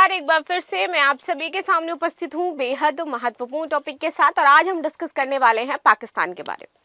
नमस्कार। एक बार फिर से मैं आप सभी के सामने उपस्थित हूँ बेहद महत्वपूर्ण टॉपिक के साथ और आज हम डिस्कस करने वाले हैं पाकिस्तान के बारे में।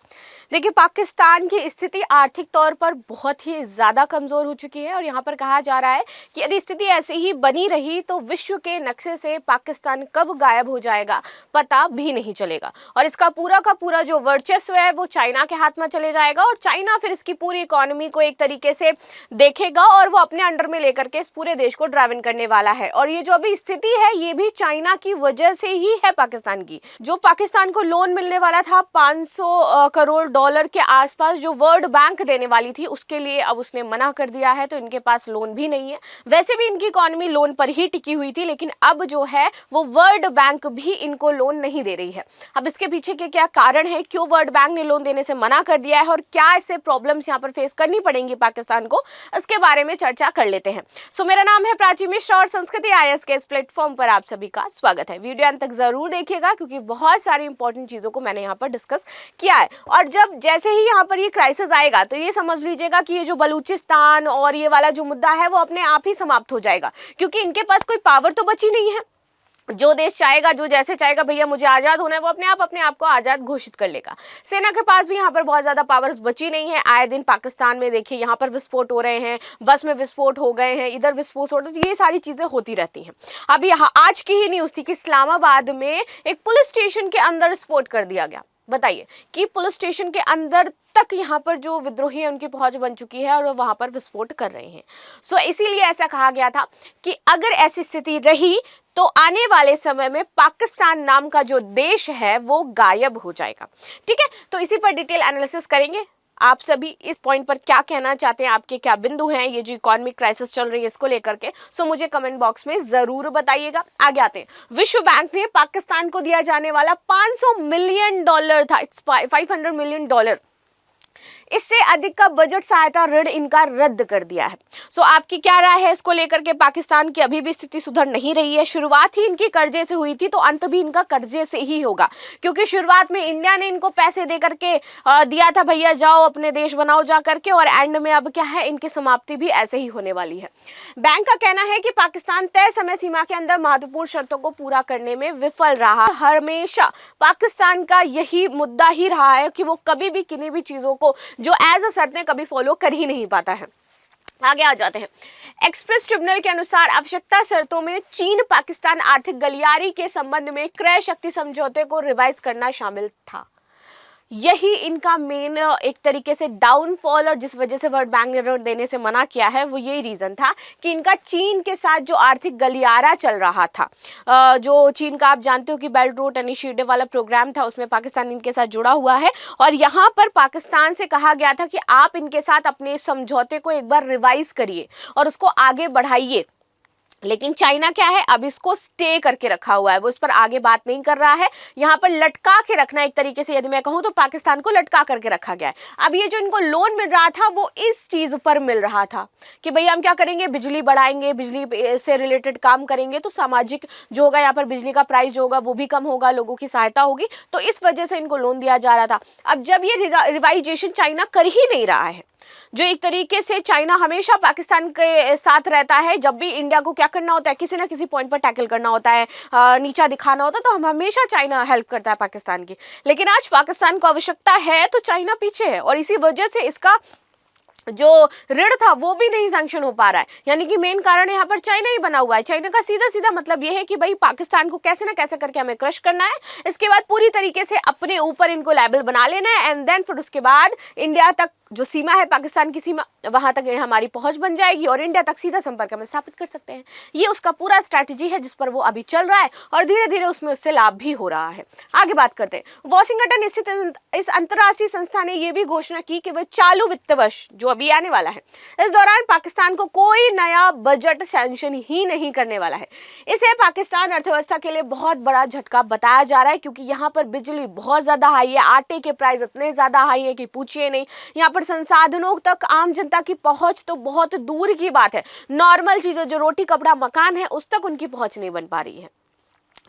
देखिए, पाकिस्तान की स्थिति आर्थिक तौर पर बहुत ही ज़्यादा कमज़ोर हो चुकी है और यहाँ पर कहा जा रहा है कि यदि स्थिति ऐसे ही बनी रही तो विश्व के नक्शे से पाकिस्तान कब गायब हो जाएगा पता भी नहीं चलेगा और इसका पूरा का पूरा जो वर्चस्व है वो चाइना के हाथ में चले जाएगा और चाइना फिर इसकी पूरी इकोनॉमी को एक तरीके से देखेगा और वो अपने अंडर में लेकर के इस पूरे देश को ड्राइव करने वाला है। और ये जो अभी स्थिति है ये भी चाइना की वजह से ही है। पाकिस्तान की जो पाकिस्तान को लोन मिलने वाला था 500 करोड़ डॉलर के आसपास जो वर्ल्ड बैंक देने वाली थी उसके लिए अब उसने मना कर दिया है, तो इनके पास लोन भी नहीं है। वैसे भी इनकी इकोनॉमी लोन पर ही टिकी हुई थी, लेकिन अब जो है वो वर्ल्ड बैंक भी इनको लोन नहीं दे रही है। अब इसके पीछे के क्या कारण है, क्यों वर्ल्ड बैंक ने लोन देने से मना कर दिया है और क्या ऐसे प्रॉब्लम्स यहाँ पर फेस करनी पड़ेंगी पाकिस्तान को, इसके बारे में चर्चा कर लेते हैं। मेरा नाम है प्राची मिश्रा और संस्कृति IAS के इस प्लेटफॉर्म पर आप सभी का स्वागत है। वीडियो अंत तक जरूर देखिएगा क्योंकि बहुत सारी इंपॉर्टेंट चीजों को मैंने यहाँ पर डिस्कस किया है। और जब जैसे ही यहाँ पर ये क्राइसिस आएगा तो ये समझ लीजिएगा कि ये जो बलूचिस्तान और ये वाला जो मुद्दा है वो अपने आप ही समाप्त हो जाएगा, क्योंकि इनके पास कोई पावर तो बची नहीं है। जो देश चाहेगा, जो जैसे चाहेगा भैया मुझे आज़ाद होना है, वो अपने आप को आज़ाद घोषित कर लेगा। सेना के पास भी यहाँ पर बहुत ज़्यादा पावर्स बची नहीं है। आए दिन पाकिस्तान में देखिए यहाँ पर विस्फोट हो रहे हैं, बस में विस्फोट हो गए हैं, इधर विस्फोट हो रहे हैं, तो ये सारी चीज़ें होती रहती हैं। अब यहाँ आज की ही न्यूज़ थी कि इस्लामाबाद में एक पुलिस स्टेशन के अंदर विस्फोट कर दिया गया। बताइए कि पुलिस स्टेशन के अंदर तक यहाँ पर जो विद्रोही है उनकी पहुंच बन चुकी है और वहां पर विस्फोट कर रहे हैं। इसीलिए ऐसा कहा गया था कि अगर ऐसी स्थिति रही तो आने वाले समय में पाकिस्तान नाम का जो देश है वो गायब हो जाएगा। ठीक है, तो इसी पर डिटेल एनालिसिस करेंगे। आप सभी इस पॉइंट पर क्या कहना चाहते हैं, आपके क्या बिंदु हैं ये जो इकोनॉमिक क्राइसिस चल रही है इसको लेकर के, मुझे कमेंट बॉक्स में जरूर बताइएगा। आगे आते हैं। विश्व बैंक ने पाकिस्तान को दिया जाने वाला $500 मिलियन था, 500 मिलियन डॉलर, इससे अधिक का बजट सहायता ऋण इनका रद्द कर दिया है। आपकी क्या राय है इसको लेकर के? पाकिस्तान की अभी भी स्थिति सुधर नहीं रही है। शुरुआत ही इनकी कर्जे से हुई थी तो अंत भी इनका कर्जे से ही होगा, क्योंकि शुरुआत में इंडिया ने इनको पैसे दे करके दिया था, भैया जाओ अपने देश बनाओ जा करके, और एंड में अब क्या है, इनकी समाप्ति भी ऐसे ही होने वाली है। बैंक का कहना है कि पाकिस्तान तय समय सीमा के अंदर महत्वपूर्ण शर्तों को पूरा करने में विफल रहा। हमेशा पाकिस्तान का यही मुद्दा ही रहा है कि वो कभी भी किन्हीं भी चीजों को जो एज अ शर्तें कभी फॉलो कर ही नहीं पाता है। आगे आ जाते हैं। एक्सप्रेस ट्रिब्यूनल के अनुसार आवश्यकता शर्तों में चीन पाकिस्तान आर्थिक गलियारी के संबंध में क्रय शक्ति समझौते को रिवाइज करना शामिल था। यही इनका मेन एक तरीके से डाउनफॉल और जिस वजह से वर्ल्ड बैंक ने ऋण देने से मना किया है वो यही रीजन था कि इनका चीन के साथ जो आर्थिक गलियारा चल रहा था, जो चीन का आप जानते हो कि बेल्ट रोड इनिशिएटिव वाला प्रोग्राम था, उसमें पाकिस्तान इनके साथ जुड़ा हुआ है और यहाँ पर पाकिस्तान से कहा गया था कि आप इनके साथ अपने समझौते को एक बार रिवाइज करिए और उसको आगे बढ़ाइए। लेकिन चाइना क्या है, अब इसको स्टे करके रखा हुआ है, वो इस पर आगे बात नहीं कर रहा है। यहाँ पर लटका के रखना, एक तरीके से यदि मैं कहूँ तो पाकिस्तान को लटका करके रखा गया है। अब ये जो इनको लोन मिल रहा था वो इस चीज पर मिल रहा था कि भैया हम क्या करेंगे, बिजली बढ़ाएंगे, बिजली से रिलेटेड काम करेंगे तो सामाजिक जो होगा, यहाँ पर बिजली का प्राइस जो होगा वो भी कम होगा, लोगों की सहायता होगी, तो इस वजह से इनको लोन दिया जा रहा था। अब जब ये रिवाइजेशन चाइना कर ही नहीं रहा है, जो एक तरीके से चाइना हमेशा पाकिस्तान के साथ रहता है, जब भी इंडिया को क्या करना होता है, किसी ना किसी पॉइंट पर टैकल करना होता है, नीचा दिखाना होता है, तो हम हमेशा चाइना हेल्प करता है पाकिस्तान की। लेकिन आज पाकिस्तान को आवश्यकता है तो चाइना पीछे है और इसी वजह से इसका जो ऋण था वो भी नहीं सैंक्शन हो पा रहा है। यानी कि मेन कारण यहाँ पर चाइना ही बना हुआ है। चाइना का सीधा सीधा मतलब ये है कि भाई पाकिस्तान को कैसे ना कैसे करके हमें क्रश करना है, इसके बाद पूरी तरीके से अपने ऊपर इनको लेबल बना लेना है एंड देन फिर उसके बाद इंडिया तक जो सीमा है, पाकिस्तान की सीमा, वहां तक हमारी पहुंच बन जाएगी और इंडिया तक सीधा संपर्क हम स्थापित कर सकते हैं। ये उसका पूरा स्ट्रैटेजी है जिस पर वो अभी चल रहा है और धीरे धीरे उसमें उससे लाभ भी हो रहा है। आगे बात करते हैं। वॉशिंगटन स्थित इस अंतर्राष्ट्रीय संस्था ने यह भी घोषणा की कि वह चालू वित्त वर्ष जो अभी आने वाला है, इस दौरान पाकिस्तान को कोई नया बजट सैंक्शन ही नहीं करने वाला है। इसे पाकिस्तान अर्थव्यवस्था के लिए बहुत बड़ा झटका बताया जा रहा है, क्योंकि यहाँ पर बिजली बहुत ज्यादा हाई है, आटे के प्राइस इतने ज्यादा हाई है कि पूछिए नहीं। यहाँ पर संसाधनों तक आम जनता की पहुंच तो बहुत दूर की बात है, नॉर्मल चीजों जो रोटी कपड़ा मकान है उस तक उनकी पहुंच नहीं बन पा रही है।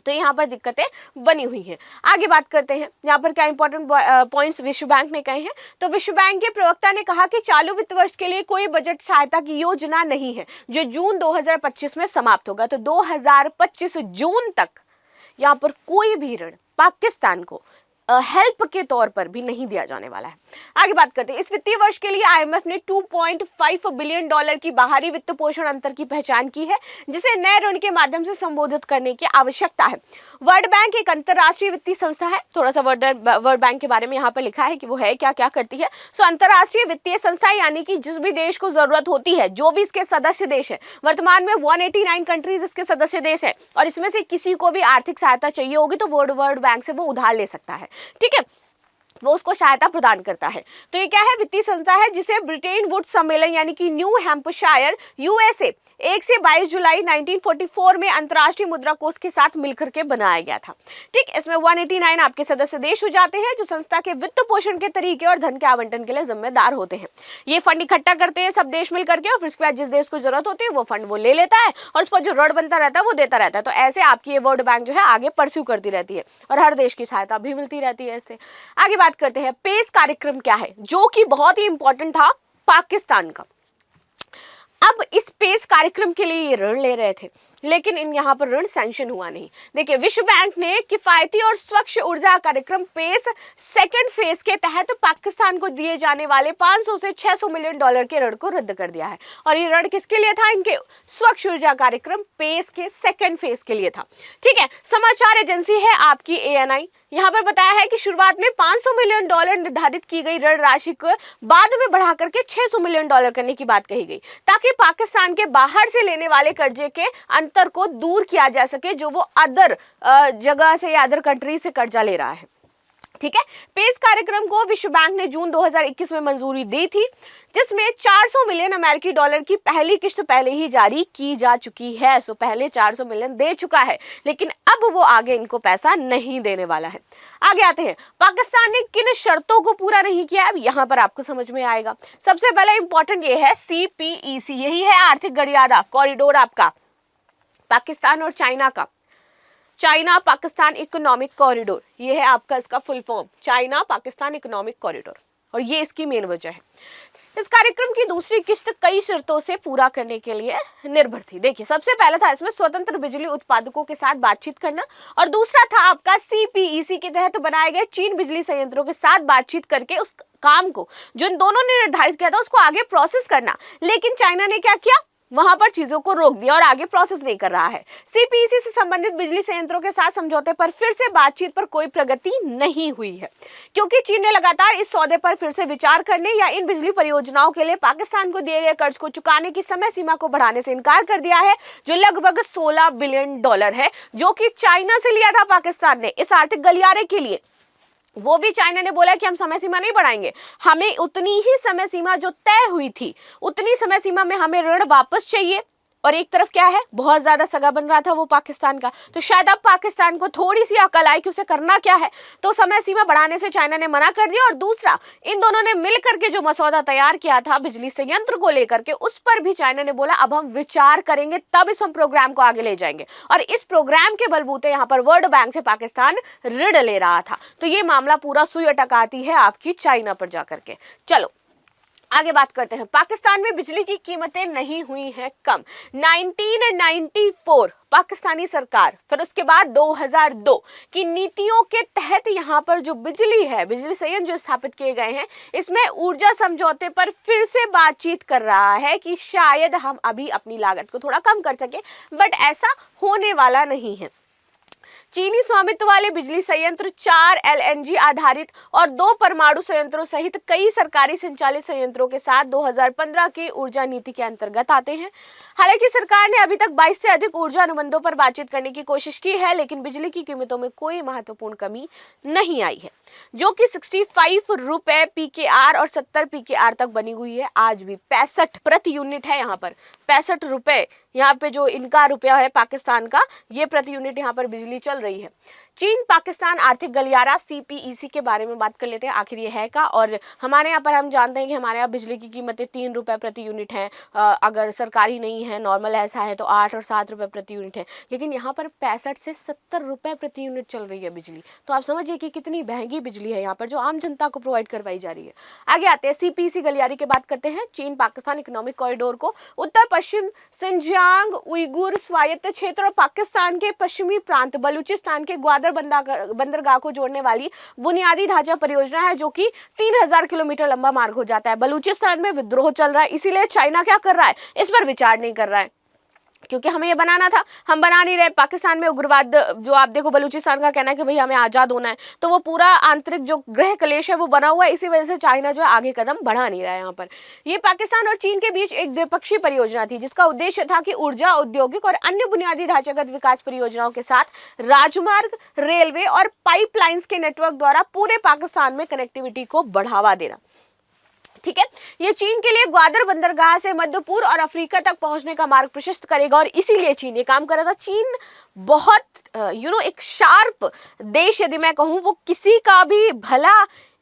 तो यहाँ पर दिक्कतें बनी हुई हैं। आगे बात करते हैं, यहाँ पर क्या इंपॉर्टेंट पॉइंट्स विश्व बैंक ने कहे हैं। तो विश्व बैंक के प्रवक्ता ने कहा कि चालू वित्त वर्ष के लिए कोई बजट सहायता की योजना नहीं है, जो जून 2025 में समाप्त होगा। तो 2025 जून तक यहाँ पर कोई भी ऋण पाकिस्तान को हेल्प के तौर पर भी नहीं दिया जाने वाला है। आगे बात करते हैं, इस वित्तीय वर्ष के लिए आईएमएफ ने 2.5 बिलियन डॉलर की बाहरी वित्त पोषण अंतर की पहचान की है, जिसे नए ऋण के माध्यम से संबोधित करने की आवश्यकता है। वर्ल्ड बैंक एक अंतरराष्ट्रीय वित्तीय संस्था है। थोड़ा सा वर्ल्ड बैंक के बारे में यहाँ पर लिखा है कि वो है क्या क्या करती है। सो अंतरराष्ट्रीय वित्तीय संस्था यानी कि जिस भी देश को जरूरत होती है, जो भी इसके सदस्य देश है, वर्तमान में 189 कंट्रीज इसके सदस्य देश है, और इसमें से किसी को भी आर्थिक सहायता चाहिए होगी तो वर्ल्ड बैंक से वो उधार ले सकता है। ठीक है, वो उसको सहायता प्रदान करता है। तो ये क्या है, वित्तीय संस्था है जिसे ब्रिटेन वुड्स सम्मेलन यानी कि न्यू हैम्पशायर यूएसए 1 से 22 जुलाई 1944 में अंतर्राष्ट्रीय मुद्रा कोष के साथ मिलकर के बनाया गया था। ठीक, इसमें 189 आपके सदस्य देश हो जाते हैं जो संस्था के वित्त पोषण के तरीके और धन के आवंटन के लिए जिम्मेदार होते हैं। ये फंड इकट्ठा करते हैं सब देश मिलकर के, और फिर उसके बाद जिस देश को जरूरत होती है वो फंड वो ले लेता है, और उस पर जो ऋण बनता रहता है वो देता रहता है। तो ऐसे आपकी ये वर्ल्ड बैंक जो है आगे परस्यू करती रहती है, और हर देश की सहायता भी मिलती रहती है। इससे आगे बात करते हैं, पेस कार्यक्रम क्या है, जो कि बहुत ही इंपॉर्टेंट था पाकिस्तान का। अब इस पेस कार्यक्रम के लिए ये ऋण ले रहे थे, लेकिन इन यहाँ पर ऋण सैंक्शन हुआ नहीं। देखिए, विश्व बैंक ने किफायती और स्वच्छ ऊर्जा कार्यक्रम पेस सेकंड फेज के तहत पाकिस्तान को दिए जाने वाले 500 से 600 मिलियन डॉलर के ऋण को रद्द कर दिया है। और ये ऋण किसके लिए था, इनके स्वच्छ ऊर्जा कार्यक्रम पेस के सेकंड फेज के लिए था। ठीक है, समाचार एजेंसी है आपकी ANI, यहाँ पर बताया है कि शुरुआत में 500 मिलियन डॉलर निर्धारित की गई ऋण राशि को बाद में बढ़ा करके 600 मिलियन डॉलर करने की बात कही गई, ताकि पाकिस्तान के बाहर से लेने वाले कर्जे के अंतर को दूर किया जा सके, जो वो अदर जगह से या अदर कंट्री से कर्जा ले रहा है। ठीक है, पेस कार्यक्रम को विश्व बैंक ने जून 2021 में मंजूरी दी थी, जिसमें 400 मिलियन अमेरिकी डॉलर की पहली किस्त पहले ही जारी की जा चुकी है। सो पहले 400 मिलियन दे चुका है, लेकिन अब वो आगे इनको पैसा नहीं देने वाला है। आगे आते हैं, पाकिस्तान ने किन शर्तों को पूरा नहीं किया, अब यहाँ पर आपको समझ में आएगा। सबसे पहला इंपॉर्टेंट ये है CPEC, यही है आर्थिक गलियारा कॉरिडोर आपका पाकिस्तान और चाइना का, चाइना पाकिस्तान इकोनॉमिक कॉरिडोर। ये है आपका इसका full form, China Pakistan economic corridor, और ये इसकी मेन वजह है। इस कार्यक्रम की दूसरी किस्त कई शर्तों से पूरा करने के लिए निर्भर थी। देखिए, सबसे पहला था इसमें स्वतंत्र बिजली उत्पादकों के साथ बातचीत करना, और दूसरा था आपका CPEC के तहत बनाए गए चीन बिजली संयंत्रों के साथ बातचीत करके उस काम को जो इन दोनों ने निर्धारित किया था उसको आगे प्रोसेस करना। लेकिन चाइना ने क्या किया, वहां पर चीजों को रोक दिया और आगे प्रोसेस नहीं कर रहा है। CPEC से संबंधित बिजली संयंत्रों के साथ समझौते पर फिर से बातचीत पर कोई प्रगति नहीं हुई है, क्योंकि चीन ने लगातार इस सौदे पर फिर से विचार करने या इन बिजली परियोजनाओं के लिए पाकिस्तान को दिए गए कर्ज को चुकाने की समय सीमा को बढ़ाने से इनकार कर दिया है, जो लगभग 16 बिलियन डॉलर है, जो कि चाइना से लिया था पाकिस्तान ने इस आर्थिक गलियारे के लिए। वो भी चाइना ने बोला कि हम समय सीमा नहीं बढ़ाएंगे, हमें उतनी ही समय सीमा जो तय हुई थी उतनी समय सीमा में हमें ऋण वापस चाहिए। और एक तरफ क्या है, बहुत ज्यादा सगा बन रहा था वो पाकिस्तान का, तो शायद अब पाकिस्तान को थोड़ी सी अकल आई कि उसे करना क्या है, तो समय सीमा बढ़ाने से चाइना ने मना कर दिया। और दूसरा, इन दोनों ने मिलकर के जो मसौदा तैयार किया था बिजली संयंत्र को लेकर के, उस पर भी चाइना ने बोला अब हम विचार करेंगे, तब इस हम प्रोग्राम को आगे ले जाएंगे। और इस प्रोग्राम के बलबूते यहाँ पर वर्ल्ड बैंक से पाकिस्तान ऋण ले रहा था। तो ये मामला पूरा सुई अटकाती है आपकी चाइना पर जाकर के। चलो आगे बात करते हैं, पाकिस्तान में बिजली की कीमतें नहीं हुई हैं कम। 1994 पाकिस्तानी सरकार, फिर उसके बाद 2002 की नीतियों के तहत यहाँ पर जो बिजली है, बिजली संयंत्र जो स्थापित किए गए हैं, इसमें ऊर्जा समझौते पर फिर से बातचीत कर रहा है कि शायद हम अभी अपनी लागत को थोड़ा कम कर सके, बट ऐसा होने वाला नहीं है। चीनी स्वामित्व वाले बिजली संयंत्र 4 LNG आधारित और 2 परमाणु संयंत्रों सहित कई सरकारी संचालित संयंत्रों के साथ 2015 की ऊर्जा नीति के अंतर्गत आते हैं। हालांकि सरकार ने अभी तक 22 से अधिक ऊर्जा अनुबंधों पर बातचीत करने की कोशिश की है, लेकिन बिजली की कीमतों में कोई महत्वपूर्ण कमी नहीं आई है, जो कि 65 रुपए PKR और 70 PKR तक बनी हुई है। आज भी 65 प्रति यूनिट है, यहाँ पर 65 रुपए यहाँ पे जो इनका रुपया है पाकिस्तान का, ये प्रति यूनिट यहाँ पर बिजली चल रही है। चीन पाकिस्तान आर्थिक गलियारा CPEC के बारे में बात कर लेते हैं, आखिर ये है क्या। और हमारे यहाँ पर हम जानते हैं कि हमारे यहाँ बिजली की कीमतें 3 रुपये प्रति यूनिट है, अगर सरकारी नहीं है नॉर्मल ऐसा है तो 8 और 7 रुपये प्रति यूनिट है, लेकिन यहाँ पर 65 से 70 रुपये प्रति यूनिट चल रही है बिजली। तो आप समझिए कि कितनी महंगी बिजली है यहाँ पर जो आम जनता को प्रोवाइड करवाई जा रही है। आगे आते हैं CPEC गलियारे की बात करते हैं। चीन पाकिस्तान इकोनॉमिक कॉरिडोर को उत्तर पश्चिम सिंजियांग उइगुर स्वायत्त क्षेत्र और पाकिस्तान के पश्चिमी प्रांत बलूचिस्तान के ग्वादर बंदरगाह को जोड़ने वाली बुनियादी ढांचा परियोजना है, जो कि 3000 किलोमीटर लंबा मार्ग हो जाता है। बलूचिस्तान में विद्रोह चल रहा है, इसीलिए चाइना क्या कर रहा है, इस पर विचार नहीं कर रहा है, क्योंकि हमें ये बनाना था, हम बना नहीं रहे। पाकिस्तान में उग्रवाद जो आप देखो, बलूचिस्तान का कहना है कि भाई हमें आज़ाद होना है, तो वो पूरा आंतरिक जो गृह कलेश है वो बना हुआ है, इसी वजह से चाइना जो है आगे कदम बढ़ा नहीं रहा है यहाँ पर। ये पाकिस्तान और चीन के बीच एक द्विपक्षीय परियोजना थी जिसका उद्देश्य था कि ऊर्जा, औद्योगिक और अन्य बुनियादी ढांचागत विकास परियोजनाओं के साथ राजमार्ग, रेलवे और पाइपलाइंस के नेटवर्क द्वारा पूरे पाकिस्तान में कनेक्टिविटी को बढ़ावा देना। ठीक है, ये चीन के लिए ग्वादर बंदरगाह से मध्य पूर्व और अफ्रीका तक पहुंचने का मार्ग प्रशस्त करेगा और इसीलिए चीन ये काम कर रहा था। चीन बहुत एक शार्प देश, यदि मैं कहूं, वो किसी का भी भला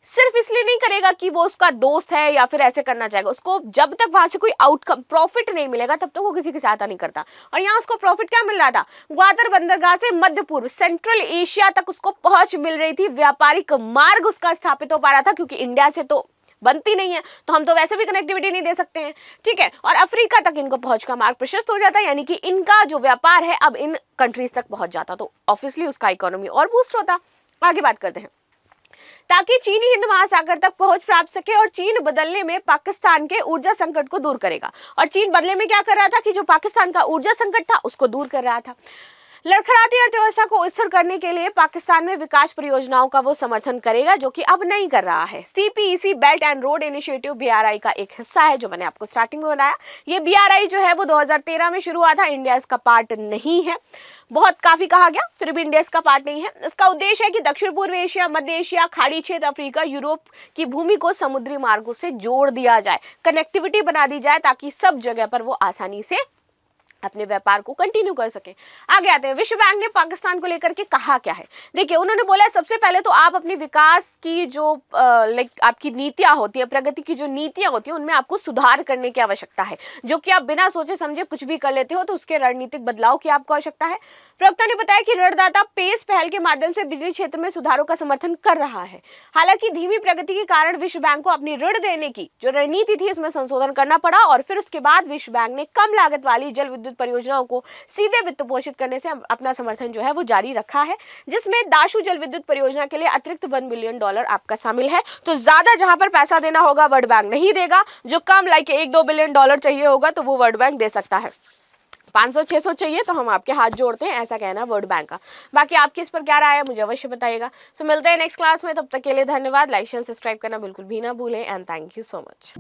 सिर्फ इसलिए नहीं करेगा कि वो उसका दोस्त है या फिर ऐसे करना चाहेगा। उसको जब तक वहां से कोई आउटकम प्रॉफिट नहीं मिलेगा तब तक वो किसी की सहायता नहीं करता। और यहाँ उसको प्रॉफिट क्या मिल रहा था, ग्वादर बंदरगाह से मध्य पूर्व सेंट्रल एशिया तक उसको पहुंच मिल रही थी, व्यापारिक मार्ग उसका स्थापित हो पा रहा था, क्योंकि इंडिया से तो बनती नहीं है तो हम तो वैसे भी कनेक्टिविटी नहीं दे सकते हैं। ठीक है, और अफ्रीका तक इनको पहुंच का मार्ग प्रशस्त हो जाता है, यानी कि इनका जो व्यापार है अब इन कंट्रीज तक पहुंच जाता, तो ऑब्वियसली उसका इकोनॉमी और बूस्ट होता। आगे बात करते हैं। ताकि चीनी हिंद महासागर तक पहुंच प्राप्त सके और चीन बदलने में पाकिस्तान के ऊर्जा संकट को दूर करेगा। और चीन बदले में क्या कर रहा था कि जो पाकिस्तान का ऊर्जा संकट था उसको दूर कर रहा था। लड़खड़ाती अर्थव्यवस्था को स्थिर करने के लिए पाकिस्तान में विकास परियोजनाओं का वो समर्थन करेगा, जो कि अब नहीं कर रहा है। CPEC belt and road initiative BRI का एक हिस्सा है, जो मैंने आपको स्टार्टिंग में बताया। ये BRI जो है वो 2013 में शुरू हुआ था, इंडिया इसका पार्ट नहीं है। बहुत काफी कहा गया, फिर भी इंडिया इसका पार्ट नहीं है। इसका उद्देश्य है कि दक्षिण पूर्व एशिया, मध्य एशिया, खाड़ी क्षेत्र, अफ्रीका, यूरोप की भूमि को समुद्री मार्गों से जोड़ दिया जाए, कनेक्टिविटी बना दी जाए, ताकि सब जगह पर वो आसानी से अपने व्यापार को कंटिन्यू कर सके। आगे आते हैं, विश्व बैंक ने पाकिस्तान को लेकर के कहा क्या है। देखिए, उन्होंने बोला सबसे पहले तो आप अपने विकास की जो आपकी नीतियां होती है, प्रगति की जो नीतियां होती है, उनमें आपको सुधार करने की आवश्यकता है। जो कि आप बिना सोचे समझे कुछ भी कर लेते हो तो उसके रणनीतिक बदलाव की आपको आवश्यकता है। प्रवक्ता ने बताया कि ऋणदाता पेस पहल के माध्यम से बिजली क्षेत्र में सुधारों का समर्थन कर रहा है। हालांकि धीमी प्रगति के कारण विश्व बैंक को अपनी ऋण देने की जो रणनीति थी उसमें संशोधन करना पड़ा और फिर उसके बाद विश्व बैंक ने कम लागत वाली जल विद्युत परियोजनाओं को सीधे वित्त पोषित करने से अपना समर्थन जो है वो जारी रखा है, जिसमें दाशु जल विद्युत परियोजना के लिए अतिरिक्त $1 बिलियन आपका शामिल है। तो ज्यादा जहां पर पैसा देना होगा वर्ल्ड बैंक नहीं देगा, जो कम लाइक $1-2 बिलियन चाहिए होगा तो वो वर्ल्ड बैंक दे सकता है। 500-600 चाहिए तो हम आपके हाथ जोड़ते हैं, ऐसा कहना वर्ल्ड बैंक का। बाकी आपकी इस पर क्या राय है मुझे अवश्य बताइएगा। सो मिलते हैं नेक्स्ट क्लास में, तब तक के लिए धन्यवाद। लाइक शेयर सब्सक्राइब करना बिल्कुल भी ना भूलें and thank you so much.